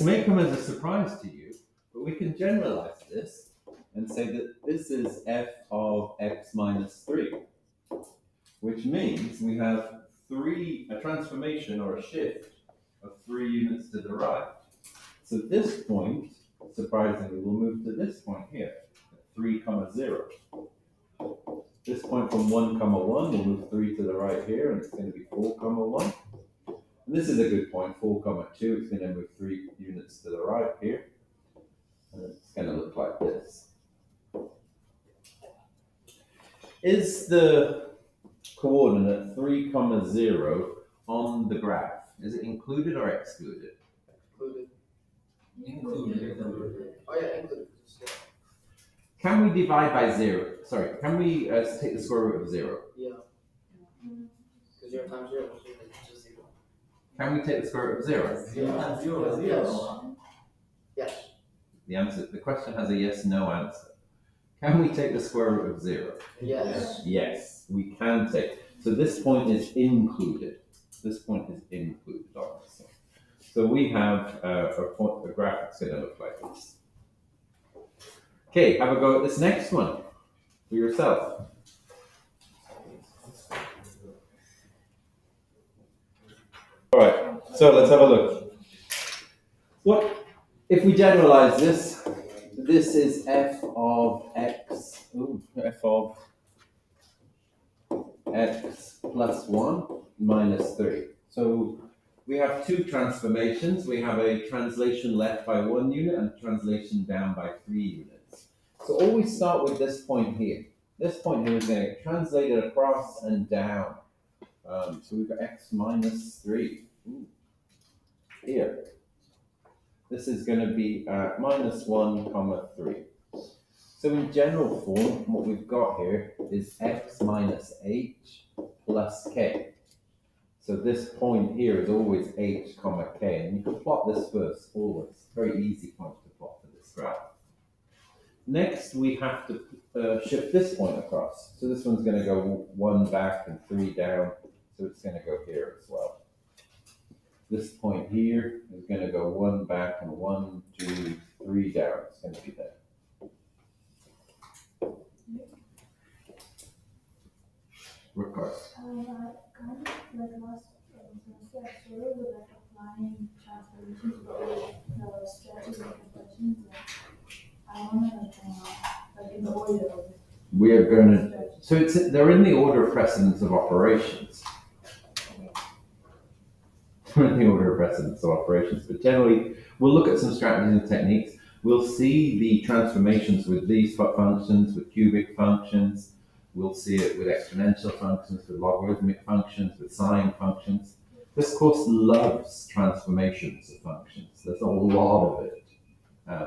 may come as a surprise to you, but we can generalize this and say that this is f of x minus 3, which means we have a transformation or a shift of 3 units to the right. So this point, surprisingly, will move to this point here, at 3, 0. This point from 1, 1 will move 3 to the right here, and it's going to be 4, 1. And this is a good point, 4, 2. It's going to move 3 units to the right here. And it's going to look like this. Is the coordinate 3, 0 on the graph? Is it included or excluded? Included. Oh yeah, included. Can we divide by 0? Sorry, can we take the square root of 0? Yeah. Because 0 times 0 is just 0. Can we take the square root of 0? 0 times 0 is 0. Yes. The question has a yes/no answer. Can we take the square root of 0? Yes. Yes, we can take. So this point is included. This point is included on this one. So we have a graph that's going to look like this. Okay, have a go at this next one for yourself. All right, so let's have a look. What if we generalize this? This is f of x. F of x plus 1 minus 3. So we have two transformations. We have a translation left by 1 unit and translation down by 3 units. So always start with this point here. This point here is going to get translated across and down. So we've got x minus 3. Here. This is going to be minus 1, 3. So in general form, what we've got here is x minus h plus k. So this point here is always h, k. And you can plot this first, always. Very easy point to plot for this graph. Next, we have to shift this point across. So this one's going to go 1 back and 3 down. So it's going to go here as well. This point here is going to go 1 back and 1, 2, 3 down. It's going to be there. Record. Kind of like last semester, I struggled with like applying transformations, but with the stretches and compressions. I want to like in the order of it. We are going to. So they're in the order of precedence of operations. They're in the order of precedence of operations, but generally we'll look at some strategies and techniques. We'll see the transformations with these functions, with cubic functions. We'll see it with exponential functions, with logarithmic functions, with sine functions. This course loves transformations of functions. There's a lot of it.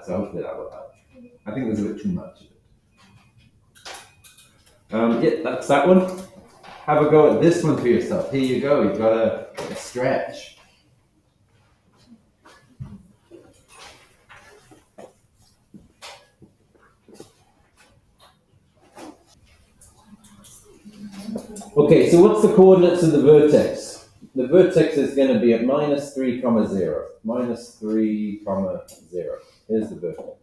So hopefully that will help. I think there's a bit too much of it. Yeah, that's that one. Have a go at this one for yourself. Here you go. You've got a stretch. Okay, so what's the coordinates of the vertex? The vertex is going to be at minus 3, 0. Minus 3, 0. Here's the vertex.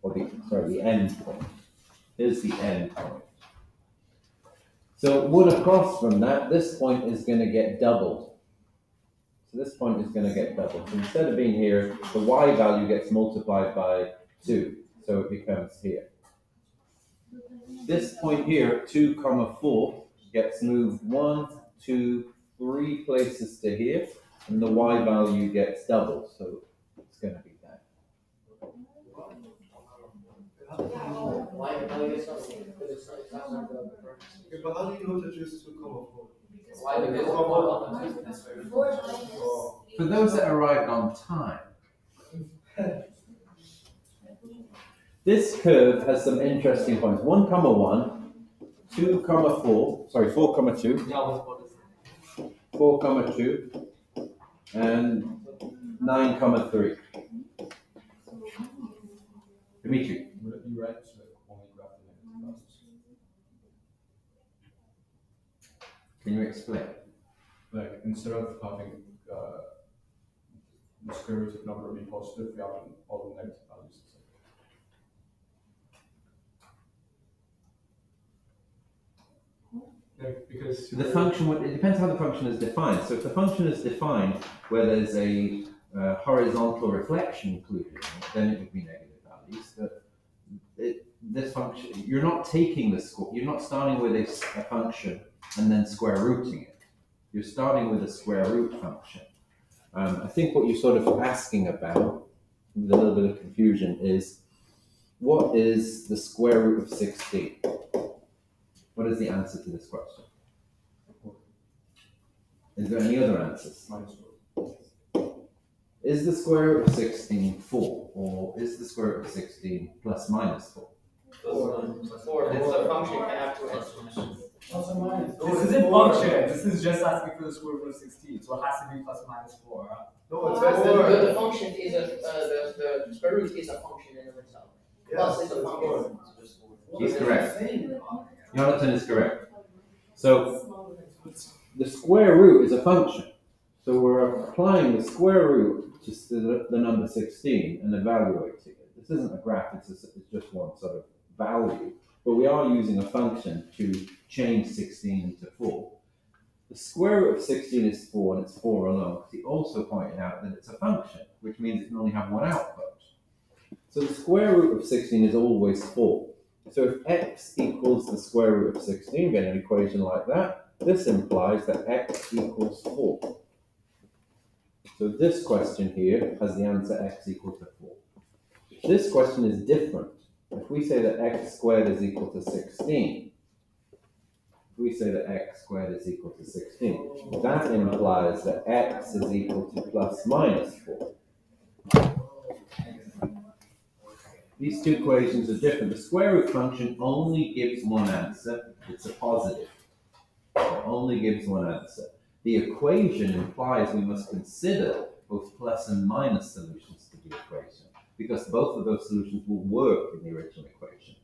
Or the end point. Here's the end point. So 1 across from that, this point is going to get doubled. So this point is going to get doubled. So instead of being here, the y value gets multiplied by 2. So it becomes here. This point here, 2, 4, gets moved 1, 2, 3 places to here, and the y value gets doubled, so it's going to be that. But how do you know to choose 2, 4? For those that arrived on time, this curve has some interesting points. 1, 1, 2, 4, sorry, 4, 2, 4, 2, and 9, 3. Dimitri. Would it be right to only graph the negative values? Can you explain? Like instead of having the square root of a number be positive, we have all the negative values. Yeah, because The function, it depends how the function is defined. So if the function is defined where there's a horizontal reflection included in it, then it would be negative values. But this function, you're not taking the square, you're not starting with a function and then square rooting it. You're starting with a square root function. I think what you're sort of asking about, with a little bit of confusion, is what is the square root of 16? What is the answer to this question? Is there any other answers? -4. Is the square root of 16 4? Or is the square root of 16 plus minus 4? 4. It's a function you can have two answers. This isn't function. This is just asking for the square root of 16. So it has to be plus minus 4. No, it's The function is the square root is a function in of itself. Plus is a function. He's correct. Jonathan is correct. So the square root is a function. So we're applying the square root to the number 16 and evaluating it. This isn't a graph, it's just one sort of value. But we are using a function to change 16 into 4. The square root of 16 is 4 and it's 4 alone, because he also pointed out that it's a function, which means it can only have one output. So the square root of 16 is always 4. So if x equals the square root of 16, get an equation like that, this implies that x equals 4. So this question here has the answer x equals to 4. This question is different. If we say that x squared is equal to 16, that implies that x is equal to plus minus 4. These two equations are different. The square root function only gives one answer. It's a positive. It only gives one answer. The equation implies we must consider both plus and minus solutions to the equation, because both of those solutions will work in the original equation.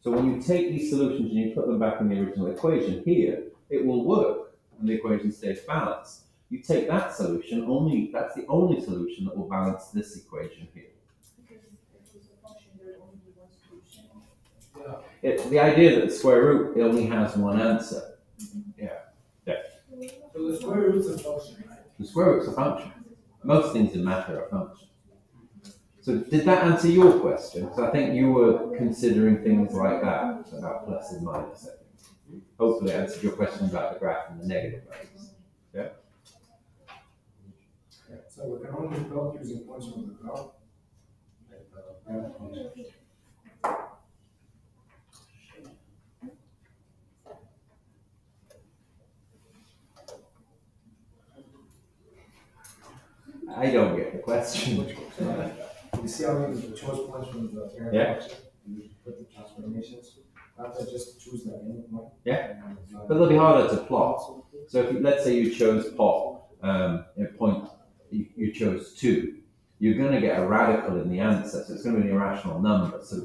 So when you take these solutions and you put them back in the original equation here, it will work and the equation stays balanced. You take that solution, that's the only solution that will balance this equation here. The idea that the square root only has one answer. Yeah. So the square root is a function, right? The square root is a function. Most things in math are a function. So did that answer your question? Because I think you were considering things like that, about plus and minus, I think. Hopefully it answered your question about the graph and the negative values. Yeah? So we can only plot using points from the graph. I don't get the question. You see how we chose points from the Yeah. function? You put the transformations. After just choose the any point. Yeah. But it'll be harder to plot. So if let's say you chose pop, point, you chose 2, you're going to get a radical in the answer. So it's going to be an irrational number. So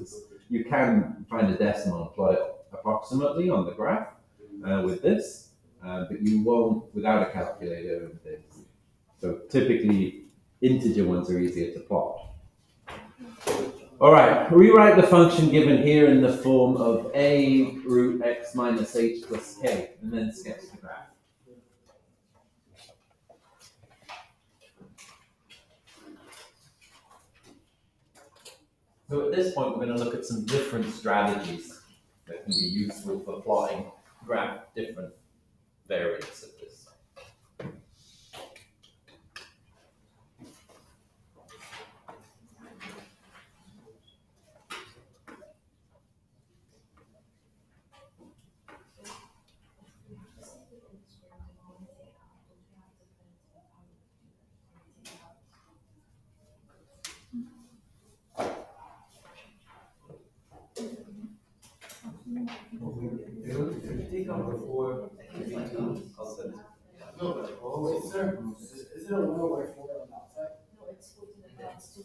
you can find a decimal and plot it approximately on the graph with this, but you won't without a calculator and things. So typically, integer ones are easier to plot. All right, rewrite the function given here in the form of a root x minus h plus k, and then sketch the graph. So at this point, we're going to look at some different strategies that can be useful for plotting different variants of this. Take out the 4, outside. No, but Is it a 1 over 4 on the outside? No, it's 4 to the minus 2.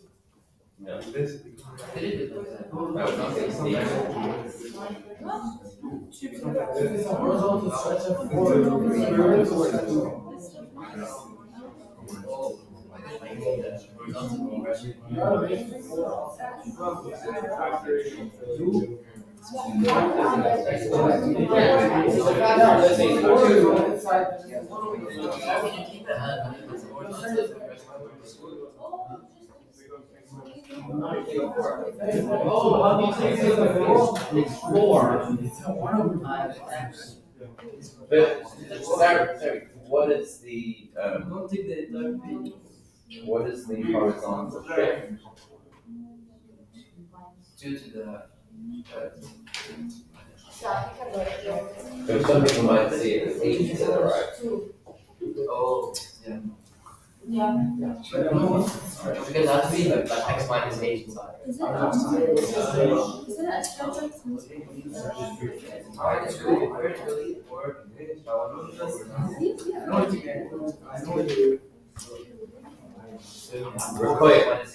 Yeah. basically. If it's a horizontal stretch of 4, Oh, how do you say it's 4? But sorry, what is the what is the horizontal shift? Due to the. So some people might see it as 8 to the right. Oh, yeah. Yeah. Because that's me, like x minus 8 inside. Is it a structure? Alright, it's really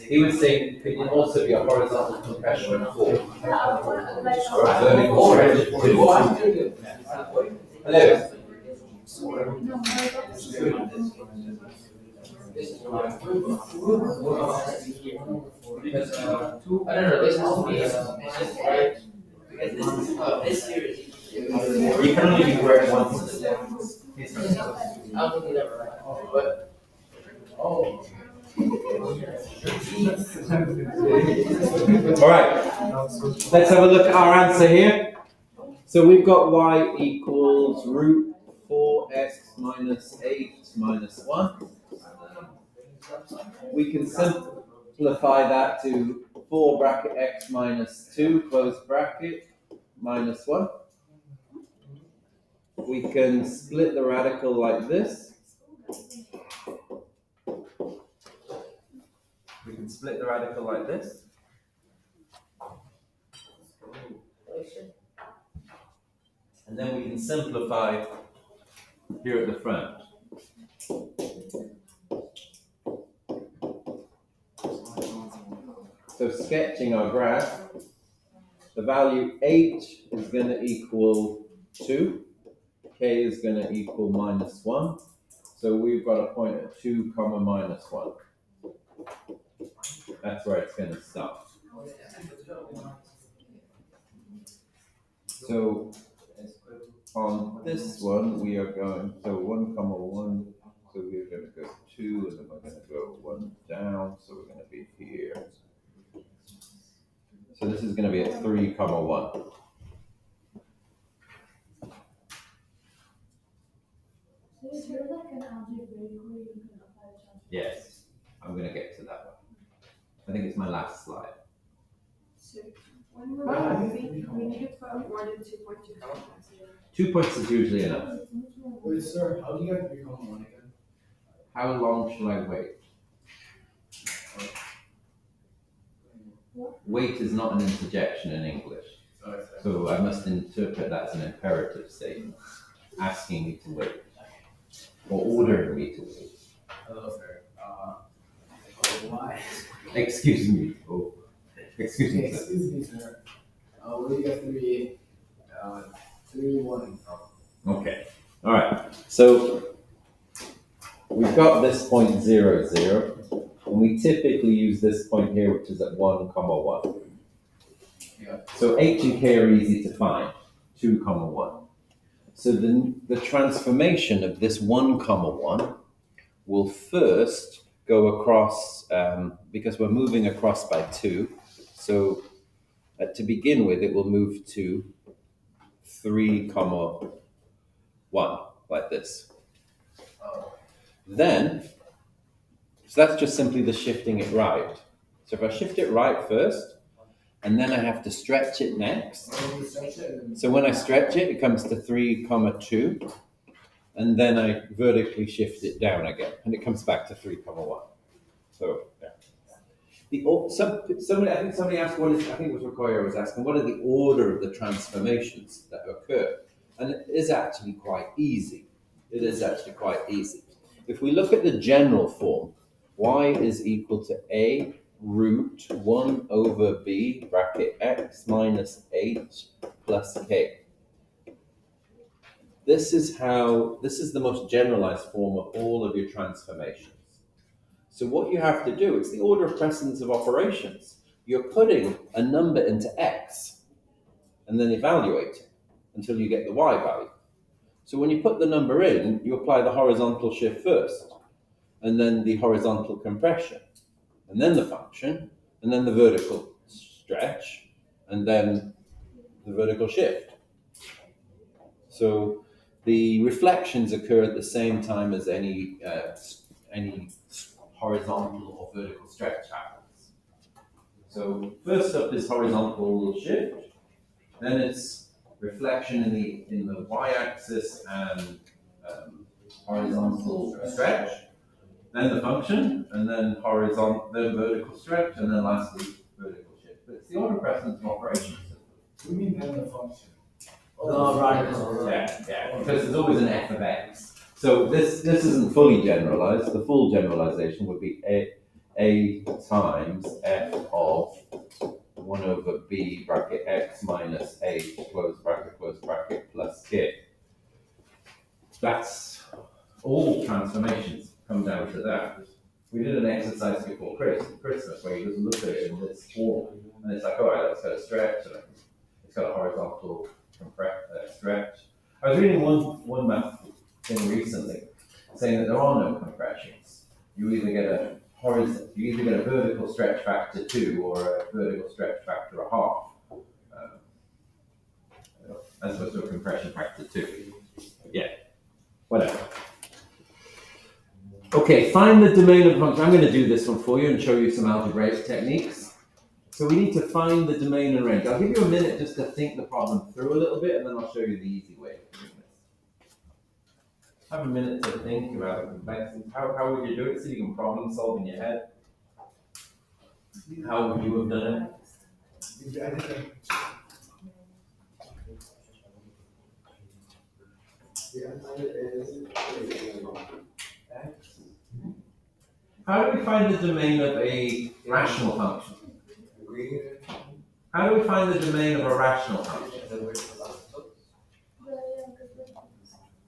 He would say it could also be a horizontal compression of 4. Yeah, I want like. Or a vertical stretch of 2. Hello. Because I don't know, this has to be right. Because this here is. You can only be correct once. I don't think he's ever right. But. Oh. All right. Let's have a look at our answer here. So we've got y equals root 4x minus 8 minus 1. We can simplify that to 4 bracket x minus 2 close bracket minus 1. We can split the radical like this. We can split the radical like this. And then we can simplify here at the front. So sketching our graph, the value h is going to equal 2, k is going to equal minus 1. So we've got a point at 2 comma minus 1. That's where it's going to stop. So on this one, we are going, so 1 comma 1, so we're going to go 2, and then we're going to go 1 down, so we're going to be here. So this is going to be at 3 comma 1. So is there like an algebraic way you can apply the transform? Yes, I'm going to get to that one. I think it's my last slide. So when we're moving, we need to put more than 2 points. 2 points is usually enough. Wait, sir, how do you get 3 comma 1 again? How long shall I wait? Wait is not an interjection in English. So I must interpret that as an imperative statement, asking me to wait, or ordering me to wait. Hello, sir. Why? Excuse me. Oh, excuse me. Sir. Excuse me, sir. Where do you get 3, 1 from? Okay. All right. So we've got this point 0, 0. And we typically use this point here, which is at 1 comma 1. Yeah. So h and k are easy to find, 2 comma 1. So the transformation of this 1 comma 1 will first go across, because we're moving across by 2. So to begin with, it will move to 3 comma 1, like this. Then, so that's just simply the shifting it right. So if I shift it right first, and then I have to stretch it next. So when I stretch it, it comes to 3 comma 2, and then I vertically shift it down again, and it comes back to 3 comma 1. So yeah. Somebody, I think somebody asked what is, I think it was Rokoya was asking, what are the order of the transformations that occur? And it is actually quite easy. It is actually quite easy. If we look at the general form, y is equal to a root 1 over b bracket x minus h plus k. This is the most generalized form of all of your transformations. So what you have to do, it's the order of precedence of operations. You're putting a number into X and then evaluating until you get the Y value. So when you put the number in, you apply the horizontal shift first, and then the horizontal compression, and then the function, and then the vertical stretch, and then the vertical shift. So the reflections occur at the same time as any horizontal or vertical stretch happens. So first up is horizontal shift, then it's reflection in the y-axis and horizontal stretch, then the function, and then then vertical stretch, and then lastly vertical shift. But it's the order of precedence of operations. We mean then the function. Oh, right. Yeah, because there's always an f of x. So this isn't fully generalized. The full generalization would be a times f of 1 over b bracket x minus a close bracket plus k. That's all transformations come down to that. We did an exercise before Christmas where you just look at it in this form, and it's like, all right, let's go to stretch, and it's got a horizontal stretch. I was reading one math thing recently saying that there are no compressions. You either get a vertical stretch factor 2 or a vertical stretch factor 1/2, as opposed to a compression factor 2. Yeah, whatever. Okay, find the domain of a function. I'm going to do this one for you and show you some algebraic techniques. So we need to find the domain and range. I'll give you a minute just to think the problem through a little bit, and then I'll show you the easy way of doing this. Have a minute to think about the complexity. How would you do it so you can problem solve in your head? How would you have done it? How do we find the domain of a rational function? How do we find the domain of a rational function?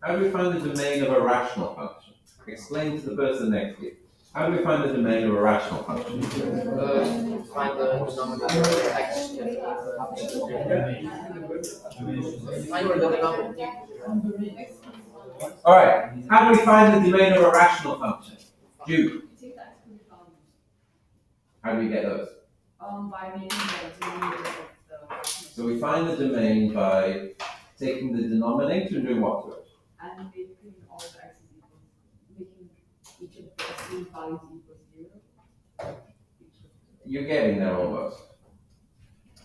How do we find the domain of a rational function? Explain to the person next to you. How do we find the domain of a rational function? Find the denominator x. Find the denominator. All right. How do we find the domain of a rational function? Jude. How do we get those? By making the denominator of the So we find the domain by taking the denominator and doing what to it? and making all the x's equal, making each of the x values equal 0. You're getting there almost.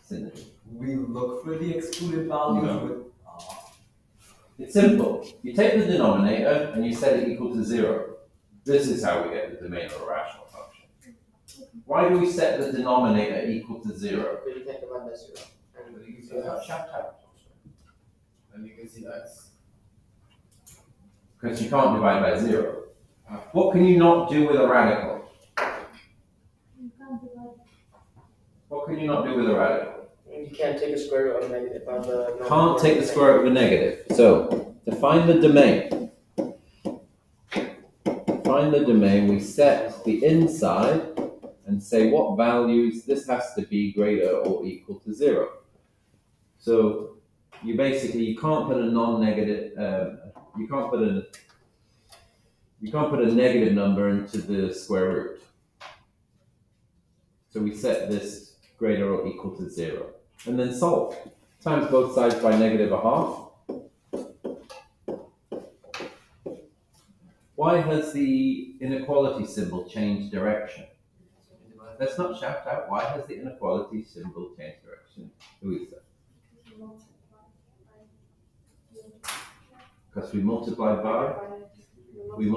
Synergy. We look for the excluded values No. with. It's simple. You take the denominator and you set it equal to 0. This is how we get the domain of a rational function. Why do we set the denominator equal to 0? Because you can't divide by 0. And you can see that. And you can see x. Because you can't divide by 0. What can you not do with a radical? You can't divide. What can you not do with a radical? You can't take a square root of a negative on the. Can't take the square root of a negative. So, to find the domain, we set the inside and say what values this has to be greater or equal to 0. So, you can't put a non-negative, you can't put a negative number into the square root. So we set this greater or equal to 0. And then solve. Times both sides by -1/2. Why has the inequality symbol changed direction? Let's not shout out. Why has the inequality symbol changed direction? Who is that? Because we multiplied by? We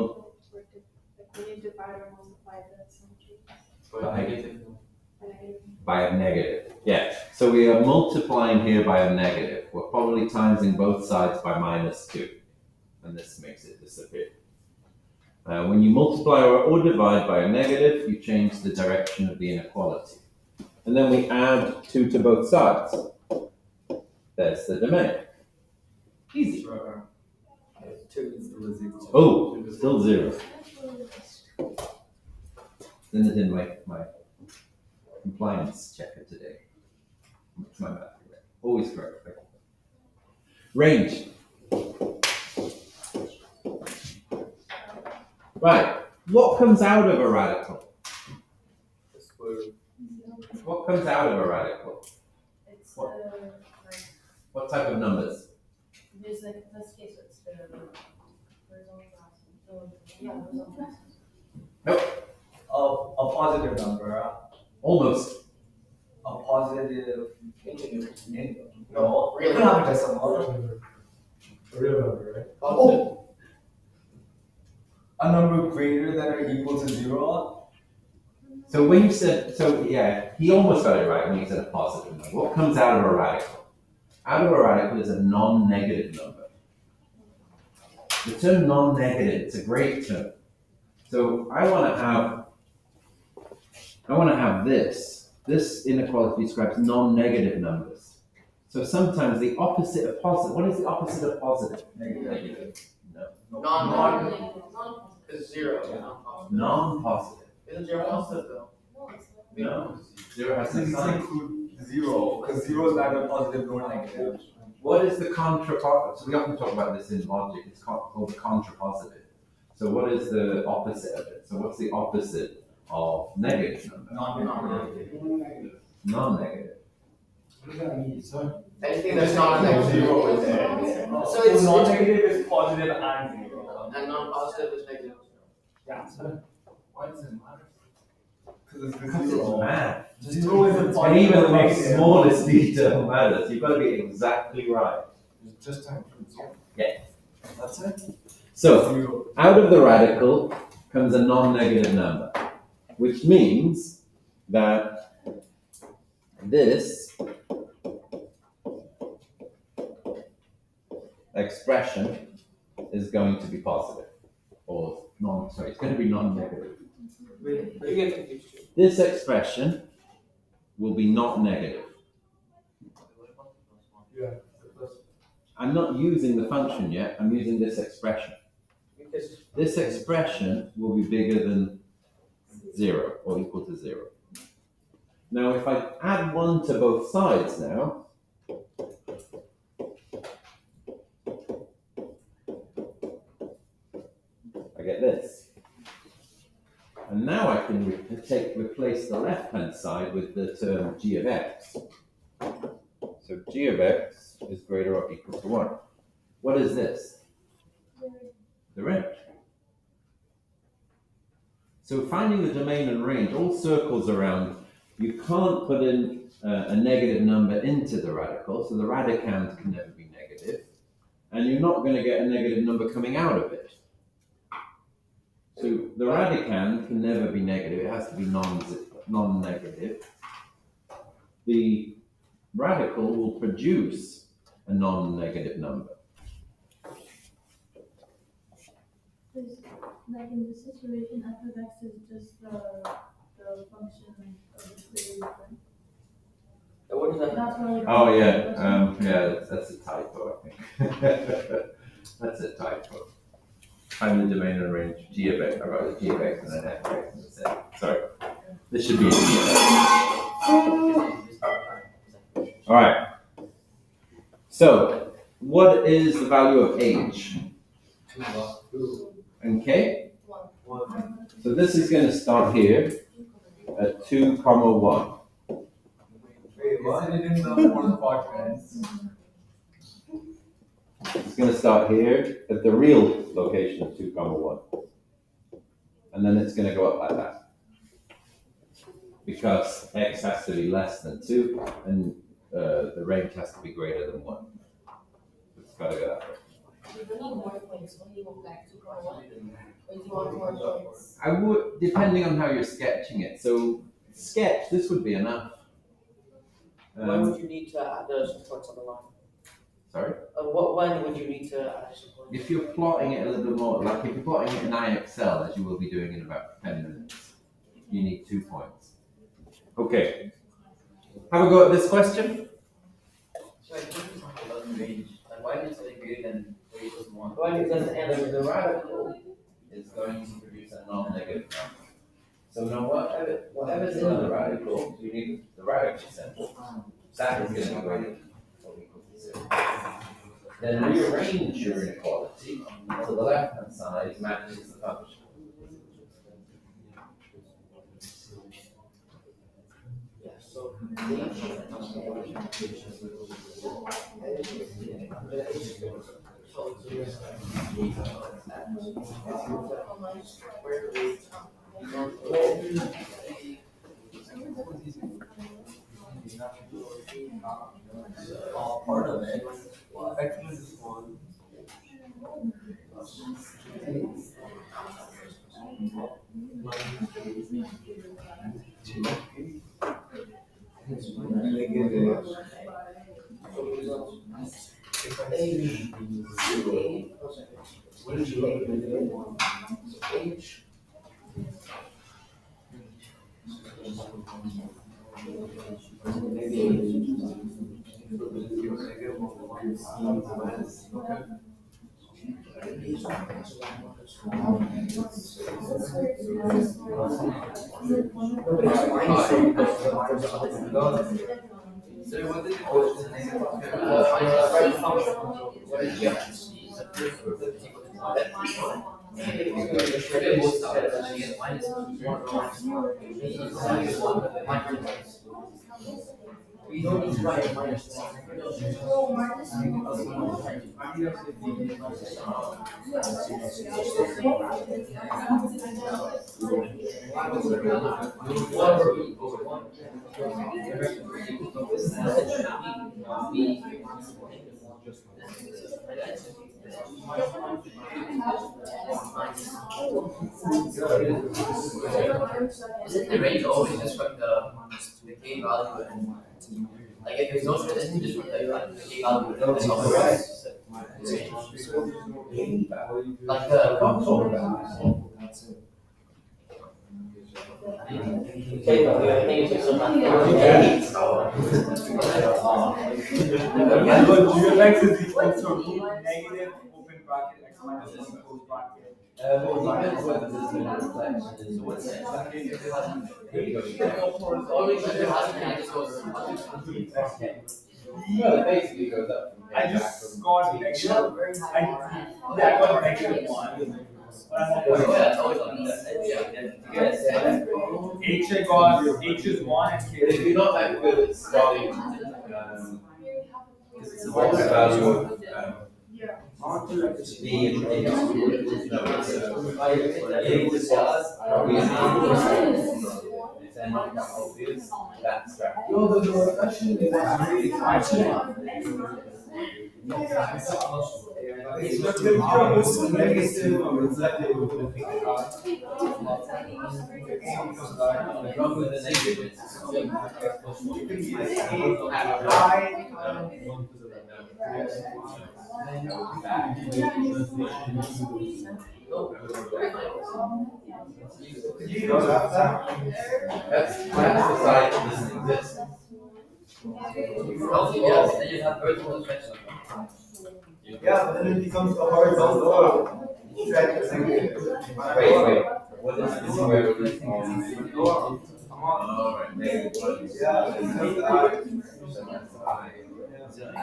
When you divide or multiply the symmetry. By a negative. Yeah. So we are multiplying here by a negative. We're probably timesing both sides by -2. And this makes it disappear. When you multiply or divide by a negative, you change the direction of the inequality. And then we add 2 to both sides. There's the domain. Easy. 2 is equal to. Oh, still 0. Then it in my compliance checker today. It's my math correct. Always correct. Range. Right. What comes out of a radical? What comes out of a radical? It's like, What type of numbers? there's like, in this case, it's the horizontal axis. Yeah, horizontal axis. A positive number. Almost. A positive. No, We could have a decimal. A real number, right? Oh. A number greater than or equal to 0. So when you said, so yeah, he almost got it right when he said a positive number. What comes out of a radical? Out of a radical is a non-negative number. The term non-negative, it's a great term. So I want to have this. This inequality describes non-negative numbers. So sometimes the opposite of positive, what is the opposite of positive? Negative. No. non-positive. It's 0. Non-positive. Isn't 0 positive though? No. 0 has no This sign. includes 0, because 0 is neither positive nor negative. What is the contrapositive? So we often talk about this in logic. It's called the contrapositive. So what is the opposite of it? So what's the opposite of negative number? Non-negative. Non-negative. What does that mean? So, Anything that's not negative 0 is there. So it's non-negative is positive and 0. And non-positive is negative 0. Yeah. why does it matter? Because it's Because it's 0. math. 0 is a And positive even the or most negative. smallest detail matters. You've got to be exactly right. It's just time for zero. Yeah. That's it? So 0. out of the radical comes a non-negative number, which means that this expression is going to be positive, or it's going to be non-negative. You get confused too. This expression will be not negative. Yeah. I'm not using the function yet, I'm using this expression. Because This expression will be bigger than 0 or equal to 0. Now, if I add 1 to both sides now, I get this. And now I can replace the left-hand side with the term g of x. So g of x is greater or equal to 1. What is this? The range. So finding the domain and range, all circles around, you can't put in a negative number into the radical, so the radicand can never be negative, and you're not going to get a negative number coming out of it. So the radicand can never be negative, it has to be non-negative. The radical will produce a non-negative number. Like in this situation, f of x is just the function of the series, right? what does that mean? That's why. Oh yeah, that's a typo, I think. That's a typo. Find the domain and range g of x. I wrote a g of x and an f of x in the set. Sorry, this should be a g of x. All right. So, what is the value of h? Okay. So this is going to start here at 2, 1. Wait, what? It in the fourth quadrant. It's going to start here at the real location of 2, 1. And then it's going to go up like that. Because x has to be less than 2, and the range has to be greater than 1. It's got to go that way. You don't need more points when you go back to core 1. Or do you want more points? I would, depending on how you're sketching it. So, sketch, this would be enough. When would you need to add the supports on the line? Sorry? When would you need to add support? If you're plotting it a little bit more, like if you're plotting it in IXL, as you will be doing in about 10 minutes, you need 2 points. Okay. Have a go at this question. So I think it's not about the range. Like why is it greater than or equal to 1? Why does that answer? The radical is going to produce a non-negative number. So now whatever's in the radical, you need the radical symbol. That is going to be greater than or equal to 0. Then rearrange your inequality so the left-hand side matches the function. Part of it. X minus 1. So what did it go to the negative? What did you get? We don't need to write a minus one. Isn't the range always just from the k value and like if there's no choice, isn't it just from the k value and the like the Okay, but we are thinking so much. Gx is equal to negative open bracket x minus 1 close bracket. Well, it depends whether this is a reflection is what's it. Well, it basically goes up from I just got negative. I got negative 1. H is 1 and K But if you're not that good at spelling, what's the value of B and A? No, it's then obvious, that's right. That's the side that doesn't exist. Yes, then you have vertical reflection. Yeah, but then it becomes a horizontal track. Wait. What is this where it is on? Alright, maybe one. Yeah, So that's I.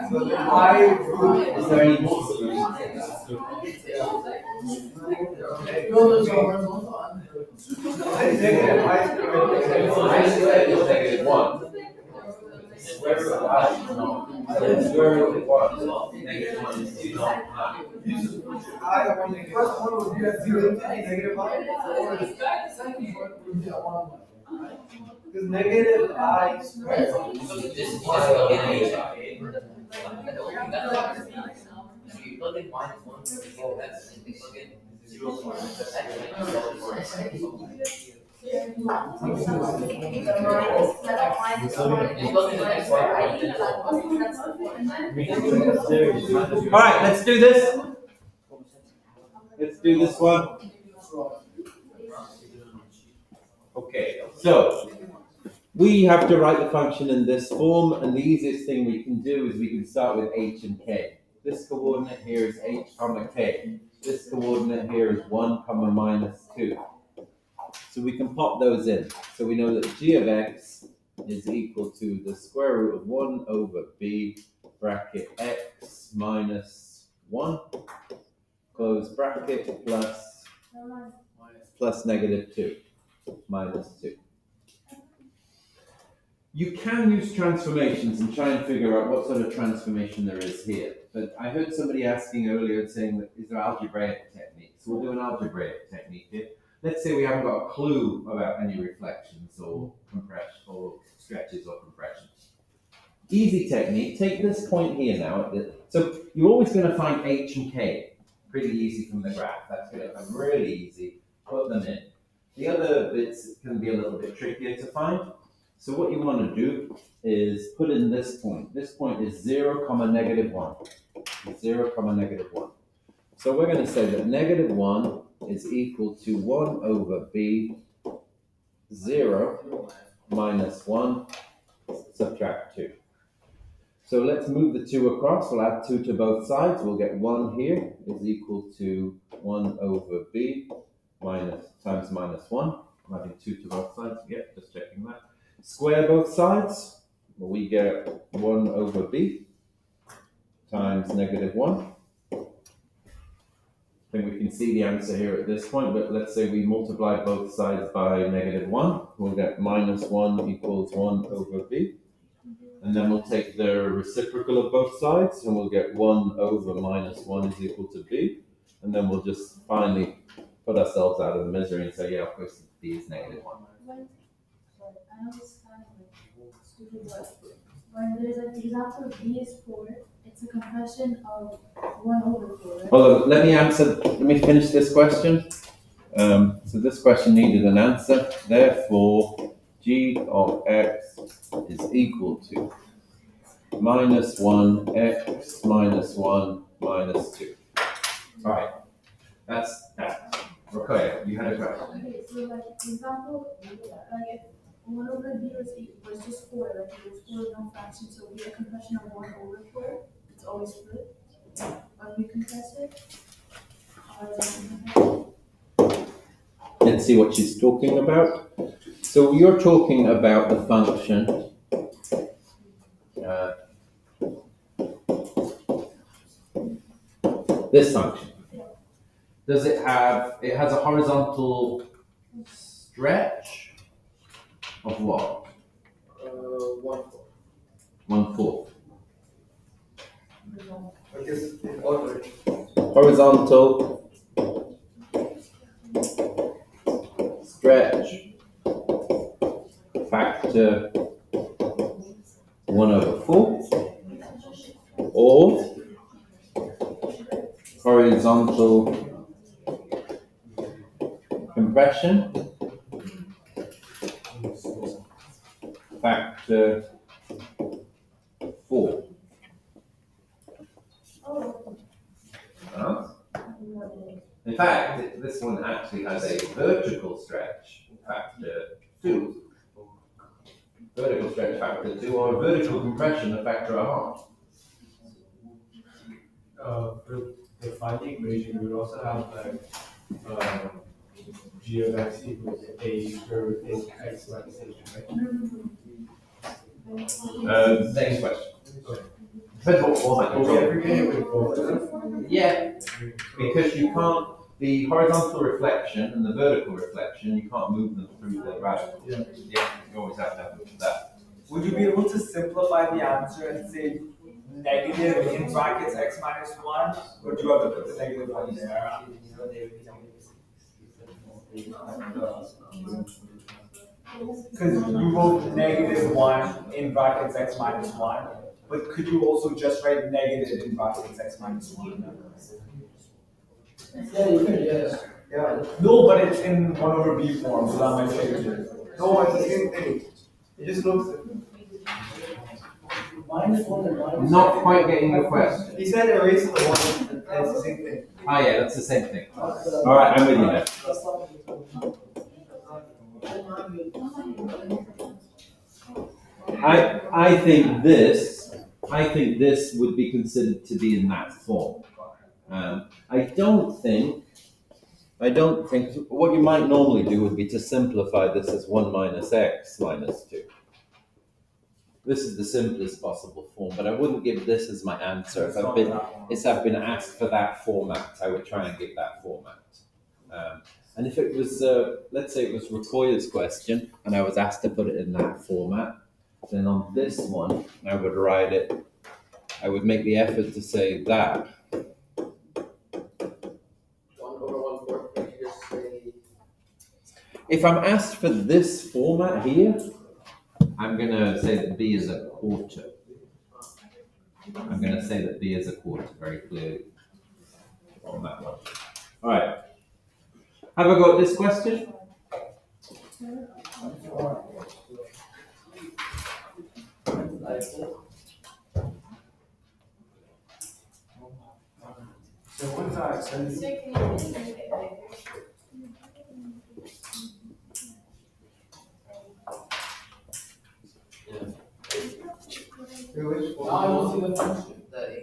so the I root Is there any more solutions? negative I I squared is negative 1. Square root of I is not. Square root of 1 is not. Negative 1 is not I. I want negative. First one would be at 0 negative I. Because negative I squared. This is just again if you plug in minus 1, that's if you plug in 0, that's actually Alright, let's do this. Let's do this one. Okay, so we have to write the function in this form, and the easiest thing we can do is we can start with h and k. This coordinate here is h comma k. This coordinate here is 1 comma minus 2. So we can pop those in. So we know that g of x is equal to the square root of 1 over b bracket x minus 1 close bracket plus negative 2 minus 2. You can use transformations and try and figure out what sort of transformation there is here. But I heard somebody asking earlier saying that is there algebraic techniques? So we'll do an algebraic technique here. Let's say we haven't got a clue about any reflections or compression or stretches or compressions. Easy technique, take this point here now. So you're always going to find h and k. Pretty easy from the graph. That's going to come really easy. Put them in. The other bits can be a little bit trickier to find. So what you want to do is put in this point. This point is 0, negative 1. 0, negative 1. So we're going to say that negative 1 is equal to 1 over b 0 minus 1 subtract 2. So let's move the 2 across. We'll add 2 to both sides. We'll get 1 here is equal to 1 over b times minus 1. I'm adding 2 to both sides. Yep, just checking that. Square both sides. Well, we get 1 over b times negative 1. I think we can see the answer here at this point, but let's say we multiply both sides by negative 1. We'll get minus 1 equals 1 over b. And then we'll take the reciprocal of both sides, and we'll get 1 over minus 1 is equal to b. And then we'll just finally put ourselves out of the misery and say, yeah, of course, b is negative 1. I know it's kind of like stupid, but when there's an example of b is 4, it's a compression of 1 over 4, right? Well, let me finish this question. So this question needed an answer. Therefore, g of x is equal to minus 1 x minus 1 minus 2. All right, that's that. Okay, you had a question. Okay, so like example, like if 1 over b was just 4, like it was 4 no fraction, so it would be a compression of 1 over 4. It's always split when we compress it. Let's see what she's talking about. So you're talking about the function this function. Does it has a horizontal stretch of what? 1/4. 1/4. Because in order. Horizontal stretch factor 1 over 4 or horizontal compression factor 4. In fact, this one actually has a vertical stretch factor 2. Vertical stretch factor 2 or a vertical compression a factor 1/2. For the final equation, we would also have like g of x equals a square root of x minus h, right? Next question. Depends what format you're talking. Yeah, because you can't, the horizontal reflection and the vertical reflection, you can't move them through the radical. Yeah, you always have to have that. Would you be able to simplify the answer and say negative in brackets x minus 1, or do you have to put the negative 1 there? Because you wrote negative 1 in brackets x minus 1, but could you also just write negative in brackets x minus 1? Yeah, you could, yes. Yeah. No, but it's in 1 over b form, so that might change it. No, it's the same thing. It just looks different. Minus 1 and minus Not quite getting your question. He said erase the 1, and it's the same thing. Ah, yeah, that's the same thing. All right, I'm with you now. I think this would be considered to be in that form. I don't think I don't think, what you might normally do would be to simplify this as 1 minus x minus 2. This is the simplest possible form, but I wouldn't give this as my answer. If I've been asked for that format, I would try and give that format. And if it was, let's say it was Rukoya's question, and I was asked to put it in that format, then on this one, I would write it, I would make the effort to say that. 1/1/4, could you just say? If I'm asked for this format here, I'm going to say that b is a quarter. I'm going to say that b is a quarter very clearly on that one. All right. Have I got this question? So what's our extension? I don't see the function.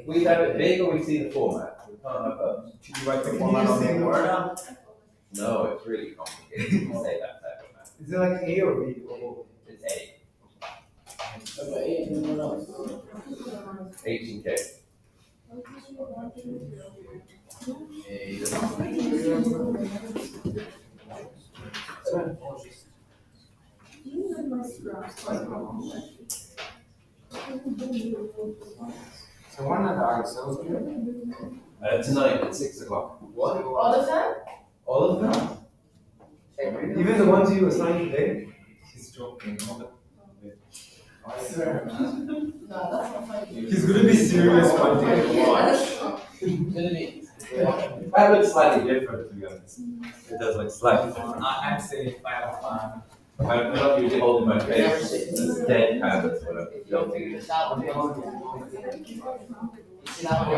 We have it big or we see the format? We can't have both. Did you write the format on the board? No, it's really complicated. You can say that type of math. Is it like A or B? It's A. Okay, and then what else? H and K. So when are the ourselves? Tonight at 6 o'clock. What? All the time? All of them? Even the ones you assigned today? He's joking. No, that's not funny. He's gonna be serious one day. Watch. That looks slightly different, to be honest. It does look slightly different. I'm saying 5 of 5. I'm not usually holding my face. It's dead hand. That's what I'm joking. You see that on your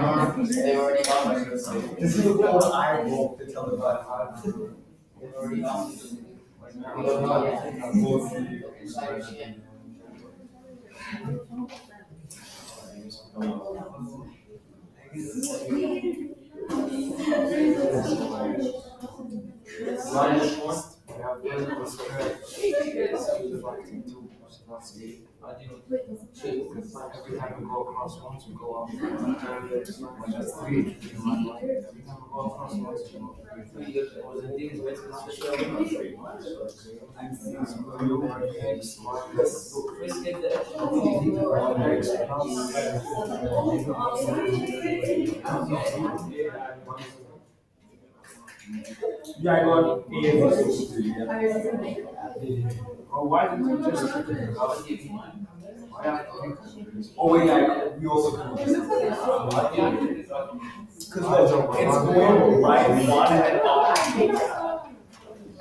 arm? They already got my system. This is what I walk to tell the God. They already got my system. Minus 1. Every time we go across once, we go up. That's 3. Every time we go across once, we go up. And things will be over x minus 1x. Yeah, I got A equals 3. Oh, why didn't you just? Oh wait, we also can. Because it's going right one and up.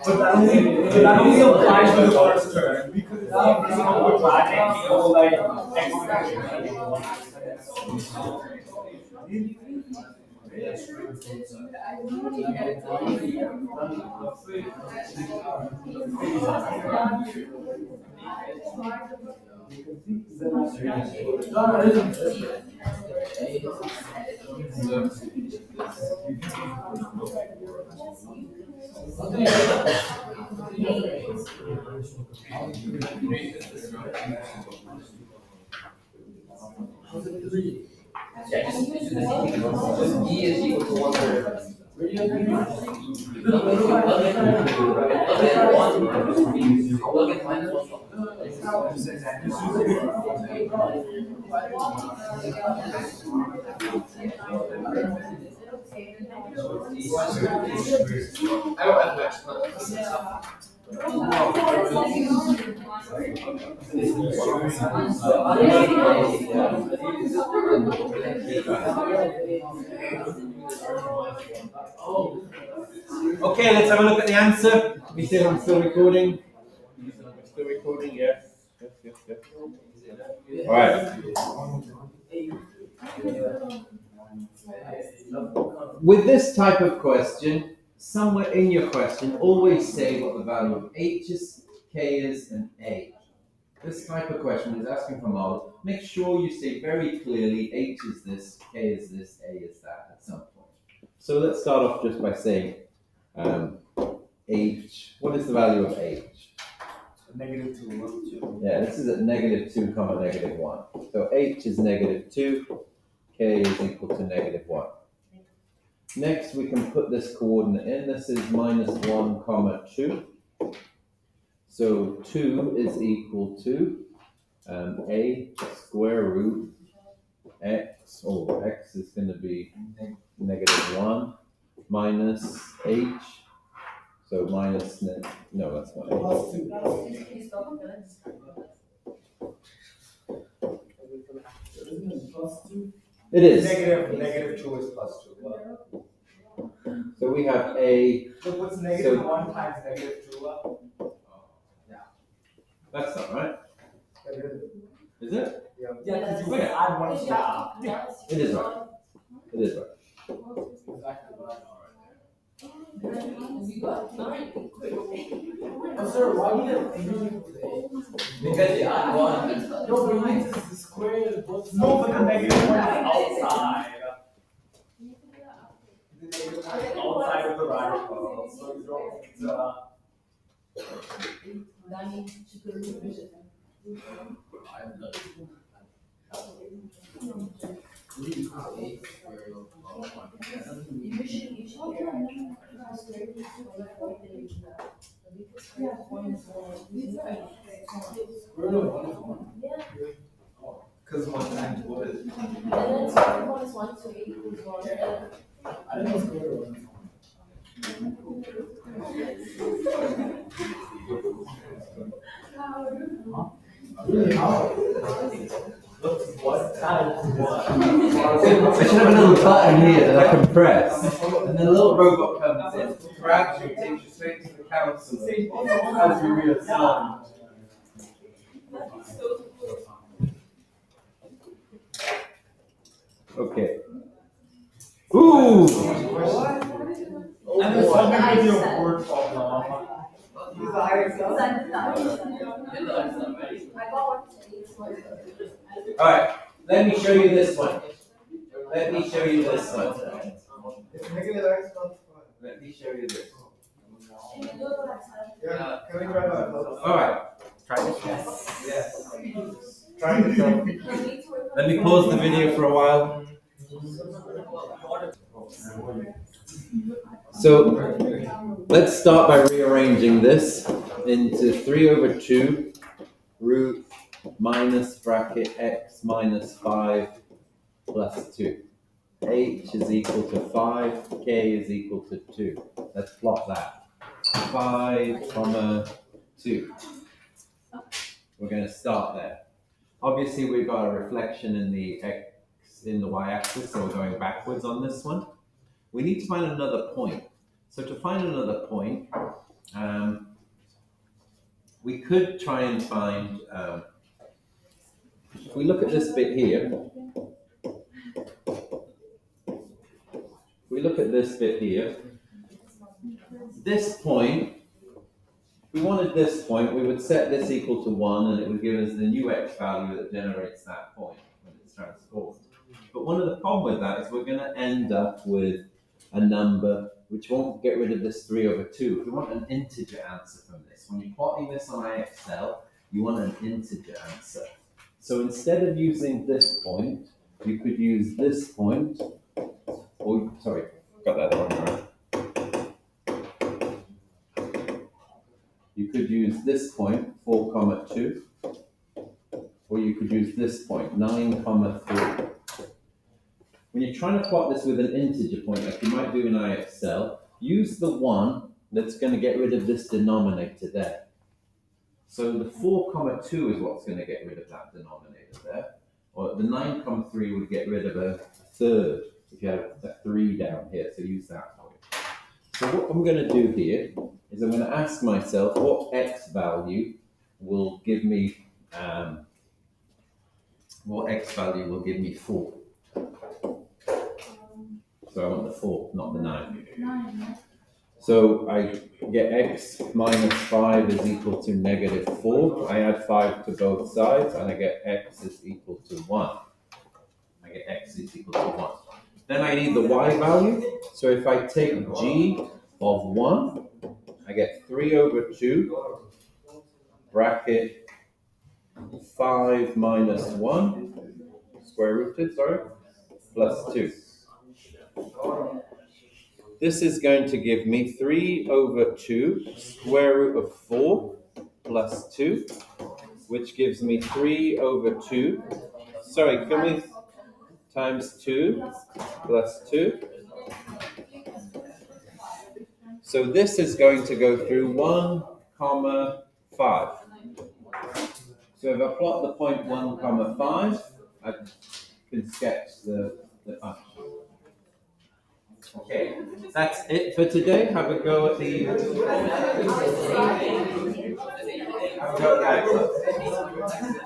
But that only applies to the first term because now this is quadratic, or like exponential. Just E is equal to 1/3. Look at minus 1. I don't have much. Okay, let's have a look at the answer. Let me see if I'm still recording. Still recording, yes. Yes. All right. With this type of question, somewhere in your question, always say what the value of H is, K is, and A. This type of question is asking for model. Make sure you say very clearly H is this, K is this, A is that at some point. So let's start off just by saying h, what is the value of h? -2. Yeah, this is at -2 comma -1. So h is -2, k is equal to -1. Next, we can put this coordinate in. This is -1 comma 2. So 2 is equal to a square root x, x is going to be -1 minus h. So minus, no, that's not h. It is. -2 is +2. So we have a. So what's -1 times -2? That's not right. Is it? Yeah, because you would add one to that. It is right. It is right. Oh, sir, why do you have everything with A? Because you add one. No, but you need to square both sides. No, but the -1 is outside. Outside of the radical. So you don't need to. That means you could revision. I'm not. Because 1 times what is? And then square root 1 is 1, so 8 equals 1. I don't know square root. What times what? I should have a little button here that I can press. And the little robot comes in, grabs you, takes you straight to the council. As you reassign. Okay. Ooh! And there's something with your word problem. Alright, let me show you this one. Let me show you this one. It's -x plus 1. Let me show you this. Yeah, can we try that? Alright. Try this. Yes. Try this out. Let me pause the video for a while. So let's start by rearranging this into 3/2 root minus bracket x minus 5 plus 2. H is equal to 5, k is equal to 2. Let's plot that. 5, comma 2. We're going to start there. Obviously, we've got a reflection in the y-axis, so we're going backwards on this one. We need to find another point. So to find another point, we could try and find, if we look at this bit here, this point, if we wanted this point, we would set this equal to 1 and it would give us the new x value that generates that point when it's transformed. But one of the problems with that is we're going to end up with a number which won't get rid of this 3/2. If we want an integer answer from this, when you're plotting this on IXL, you want an integer answer. So instead of using this point, you could use this point, or sorry, got that wrong. You could use this point, 4,2, or you could use this point, 9,3. When you're trying to plot this with an integer point, like you might do in IXL, use the 1 that's going to get rid of this denominator there. So the 4,2 is what's going to get rid of that denominator there. Or the 9,3 would get rid of a third if you had a 3 down here, so use that point. So what I'm going to do here is I'm going to ask myself what x value will give me 4. So I want the 4, not the 9. So I get x minus 5 is equal to -4. I add 5 to both sides, and I get x is equal to 1. Then I need the y value. So if I take g of 1, I get 3 over 2, bracket 5 minus 1, square rooted, sorry, plus 2. This is going to give me 3 over 2 square root of 4 plus 2, which gives me 3 over 2. Sorry, can we times 2 plus 2? So this is going to go through 1, comma 5. So if I plot the point 1, comma 5, I can sketch the function. Okay, that's it for today. Have a go at the. Have a go at the